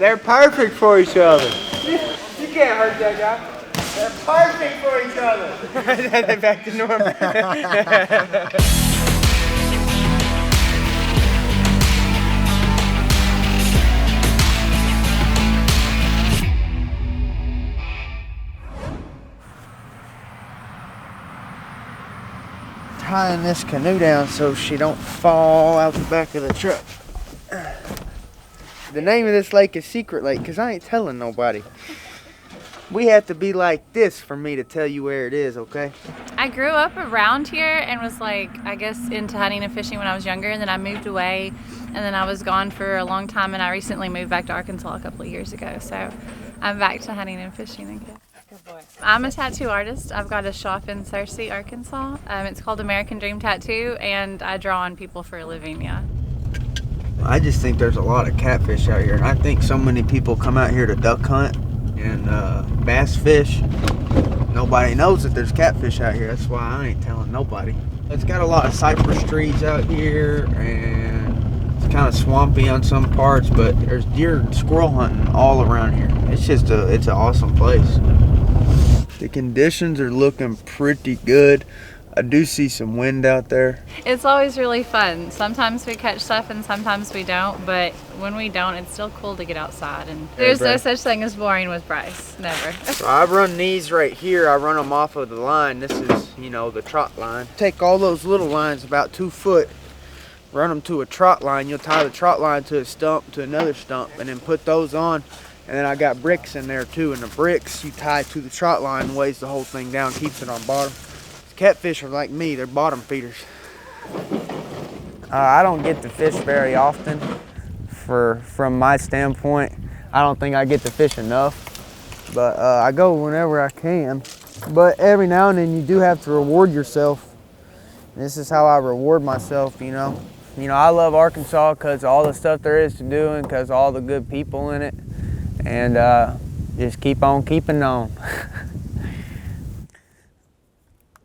They're perfect for each other. You can't hurt that guy. They're perfect for each other. They're back to normal. Tying this canoe down so she don't fall out the back of the truck. The name of this lake is Secret Lake because I ain't telling nobody. We have to be like this for me to tell you where it is, okay? I grew up around here and was like, I guess, into hunting and fishing when I was younger, and then I moved away, and then I was gone for a long time, and I recently moved back to Arkansas a couple of years ago, so I'm back to hunting and fishing again. Good boy. I'm a tattoo artist. I've got a shop in Searcy, Arkansas. It's called American Dream Tattoo, and I draw on people for a living, yeah. I just think there's a lot of catfish out here, and I think so many people come out here to duck hunt and bass fish. Nobody knows that there's catfish out here. That's why I ain't telling nobody. It's got a lot of cypress trees out here, and it's kind of swampy on some parts, but there's deer and squirrel hunting all around here. It's just it's an awesome place. The conditions are looking pretty good. I do see some wind out there. It's always really fun. Sometimes we catch stuff and sometimes we don't, but when we don't, it's still cool to get outside. And there's no such thing as boring with Bryce, never. So I run these right here. I run them off of the line. This is, you know, the trot line. Take all those little lines about 2 foot, run them to a trot line. You'll tie the trot line to a stump, to another stump, and then put those on. And then I got bricks in there too, and the bricks you tie to the trot line, weighs the whole thing down, keeps it on bottom. Catfish are like me, they're bottom feeders. I don't get to fish very often. From my standpoint, I don't think I get to fish enough, but I go whenever I can. But every now and then you do have to reward yourself. This is how I reward myself, you know. You know, I love Arkansas because all the stuff there is to do and because all the good people in it. And just keep on keeping on.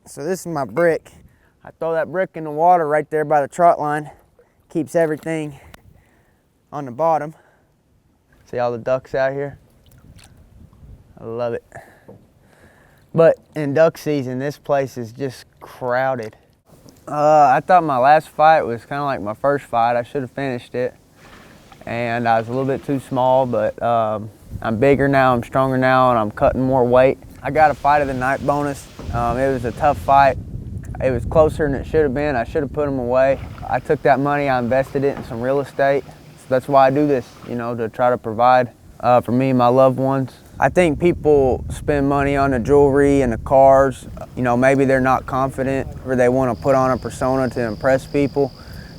So this is my brick. I throw that brick in the water right there by the trot line. Keeps everything on the bottom. See all the ducks out here? I love it. But in duck season, this place is just crowded. I thought my last fight was kind of like my first fight. I should have finished it. And I was a little bit too small, but I'm bigger now, I'm stronger now, and I'm cutting more weight. I got a fight of the night bonus. It was a tough fight. It was closer than it should have been. I should have put them away. I took that money, I invested it in some real estate. So that's why I do this, you know, to try to provide for me and my loved ones. I think people spend money on the jewelry and the cars. You know, maybe they're not confident or they want to put on a persona to impress people.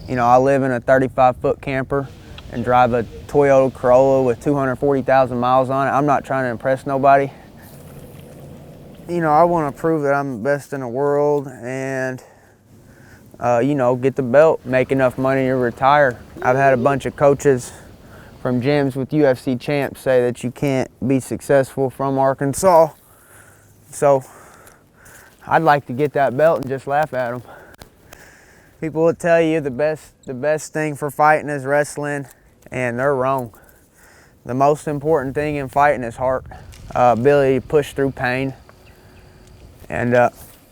You know, I live in a 35-foot camper and drive a Toyota Corolla with 240,000 miles on it. I'm not trying to impress nobody. You know, I want to prove that I'm the best in the world and, you know, get the belt, make enough money to retire. I've had a bunch of coaches from gyms with UFC champs say that you can't be successful from Arkansas. So I'd like to get that belt and just laugh at them. People will tell you the best thing for fighting is wrestling, and they're wrong. The most important thing in fighting is heart, ability to push through pain. And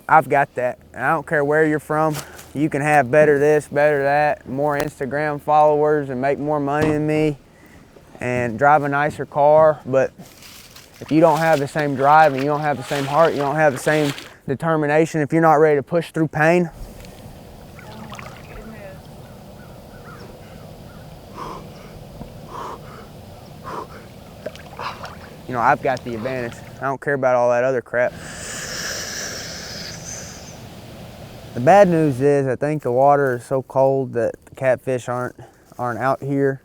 I've got that. I don't care where you're from. You can have better this, better that, more Instagram followers and make more money than me and drive a nicer car. But if you don't have the same drive and you don't have the same heart, you don't have the same determination, if you're not ready to push through pain, you know, I've got the advantage. I don't care about all that other crap. The bad news is I think the water is so cold that the catfish aren't out here,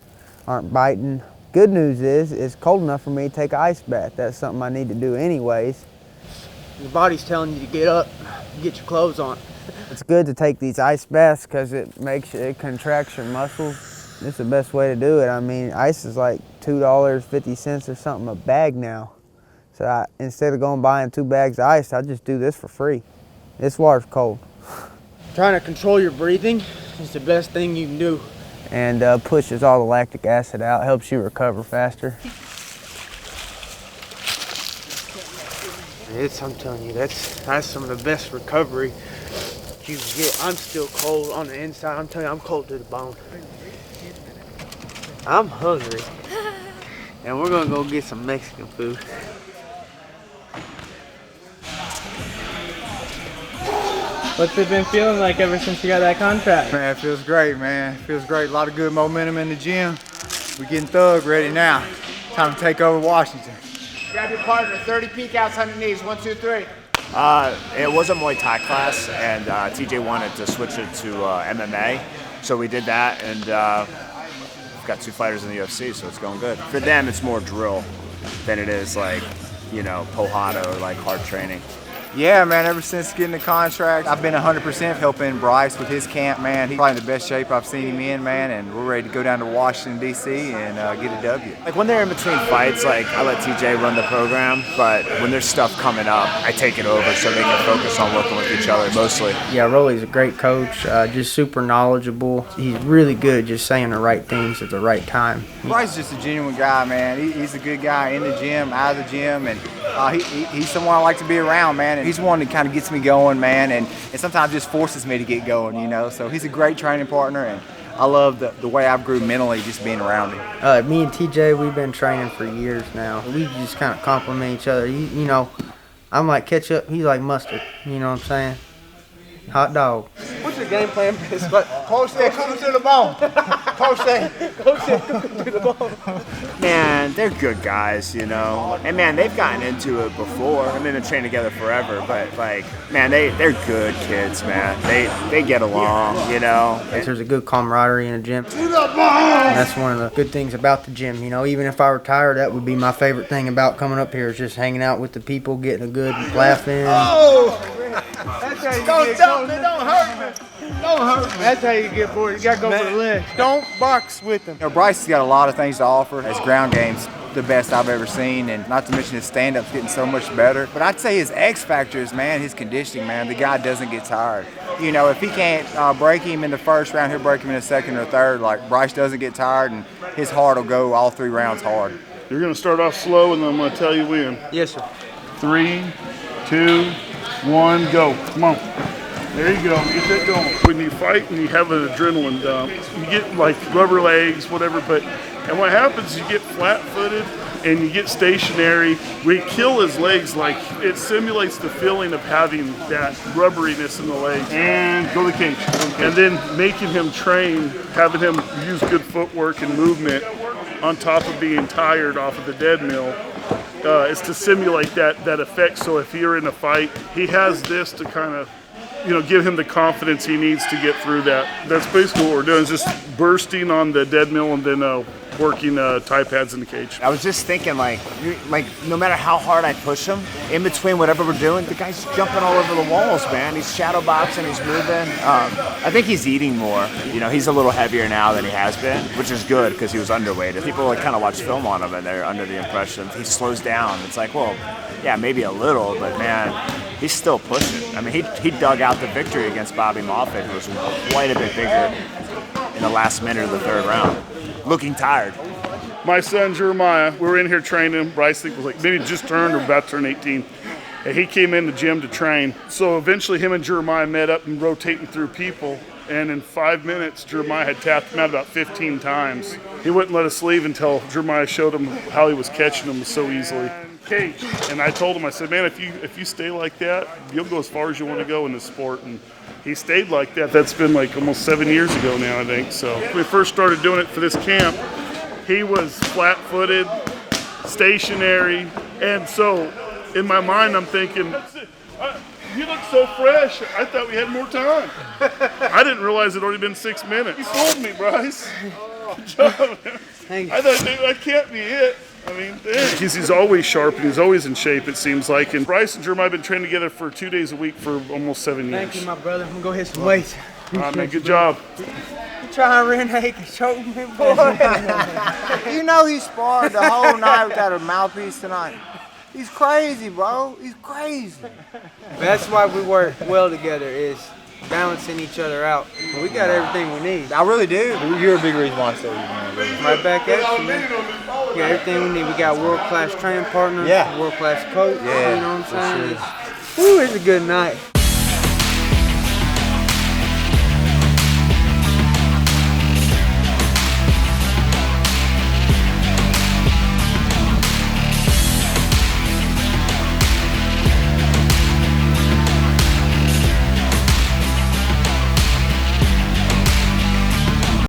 aren't biting. Good news is it's cold enough for me to take an ice bath. That's something I need to do anyways. Your body's telling you to get up, get your clothes on. It's good to take these ice baths because it contracts your muscles. It's the best way to do it. I mean, ice is like $2.50 or something a bag now. So instead of going buying 2 bags of ice, I just do this for free. This water's cold. Trying to control your breathing is the best thing you can do and pushes all the lactic acid out, helps you recover faster. I'm telling you, that's some of the best recovery you can get. I'm still cold on the inside. I'm telling you, I'm cold to the bone. I'm hungry. And we're gonna go get some Mexican food. What's it been feeling like ever since you got that contract? Man, it feels great, man. It feels great. A lot of good momentum in the gym. We're getting thug ready now. Time to take over Washington. Grab your partner, 30 peek outs on the knees, 1, 2, 3. It was a Muay Thai class, and TJ wanted to switch it to MMA, so we did that, and we've got 2 fighters in the UFC, so it's going good. For them, it's more drill than it is like, you know, Pohada or like hard training. Yeah, man, ever since getting the contract, I've been 100% helping Bryce with his camp, man. He's probably in the best shape I've seen him in, man, and we're ready to go down to Washington, D.C. and get a W. Like when they're in between fights, like I let TJ run the program, but when there's stuff coming up, I take it over so they can focus on working with each other mostly. Yeah, Rolly's a great coach, just super knowledgeable. He's really good at just saying the right things at the right time. Bryce is just a genuine guy, man. He's a good guy in the gym, out of the gym, and he's someone I like to be around, man. And he's one that kind of gets me going, man, and sometimes just forces me to get going, you know. So he's a great training partner, and I love the way I've grew mentally just being around him. Me and TJ, we've been training for years now. We just kind of complement each other. You know, I'm like ketchup, he's like mustard. You know what I'm saying? Hot dog. What's your game plan for this? Coach said, come to the bone. Coach said, come to the bone. Man, they're good guys, you know. And man, they've gotten into it before. I mean, they've been training together forever, but like, man, they're good kids, man. They get along, you know. There's a good camaraderie in the gym. To the bone! That's one of the good things about the gym, you know. Even if I retire, that would be my favorite thing about coming up here is just hanging out with the people, getting a good laugh in. Oh! That's how you get bored. Don't hurt me. Don't hurt me. That's how you get bored. You gotta go for the leg. Don't box with him. You know, Bryce has got a lot of things to offer. His ground game's the best I've ever seen, and not to mention his stand-up's getting so much better. But I'd say his X factor is, man, his conditioning, man. The guy doesn't get tired. You know, if he can't break him in the first round, he'll break him in the second or third. Like, Bryce doesn't get tired, and his heart will go all 3 rounds hard. You're going to start off slow, and then I'm going to tell you when. Yes, sir. 3, 2, 1, go. Come on. There you go. Get that going. When you fight and you have an adrenaline dump, you get like rubber legs, whatever, and what happens is you get flat-footed and you get stationary. We kill his legs, like it simulates the feeling of having that rubberiness in the legs. And go to the cage. And then making him train, having him use good footwork and movement on top of being tired off of the dead mill. Is to simulate that effect. So if you're in a fight, he has this to kind of, you know, give him the confidence he needs to get through that. That's basically what we're doing, is just bursting on the dead mill and then working Thai pads in the cage. I was just thinking, like no matter how hard I push him, in between whatever we're doing, the guy's jumping all over the walls, man. He's shadow boxing, he's moving. I think he's eating more. You know, he's a little heavier now than he has been, which is good because he was underweight. People like kind of watch film on him and they're under the impression he slows down. It's like, well, yeah, maybe a little, but man, he's still pushing. I mean, he dug out the victory against Bobby Moffett, who was quite a bit bigger in the last minute of the 3rd round. Looking tired. My son Jeremiah, we were in here training. Bryce was like maybe just turned or about to turn 18. And he came in the gym to train. So eventually him and Jeremiah met up and rotating through people. And in 5 minutes, Jeremiah had tapped him out about 15 times. He wouldn't let us leave until Jeremiah showed him how he was catching them so easily. Cage. And I told him, I said, man, if you stay like that, you'll go as far as you want to go in this sport. And he stayed like that. That's been like almost 7 years ago now, I think. So when we first started doing it for this camp, he was flat-footed, stationary. And so in my mind, I'm thinking, you look so fresh. I thought we had more time. I didn't realize it had already been 6 minutes. You fooled me, Bryce. Good job, man. I thought that can't be it. I mean, dang. He's always sharp and he's always in shape, it seems like. And Bryce and Jeremiah have been training together for 2 days a week for almost 7 years. Thank you, my brother. I'm going to go hit some weights. All right, man, good job. You trying, Renee, to choke me, boy? You know he sparred the whole night without a mouthpiece tonight. He's crazy, bro. He's crazy. That's why we work well together, is balancing each other out. But we got everything we need. I really do. You're a big reason why I say you, man. Really. Right back at you, man. We got everything we need. We got world-class training partners, Yeah. world-class coach. Yeah, You know what for I'm saying? sure. Woo, it's a good night.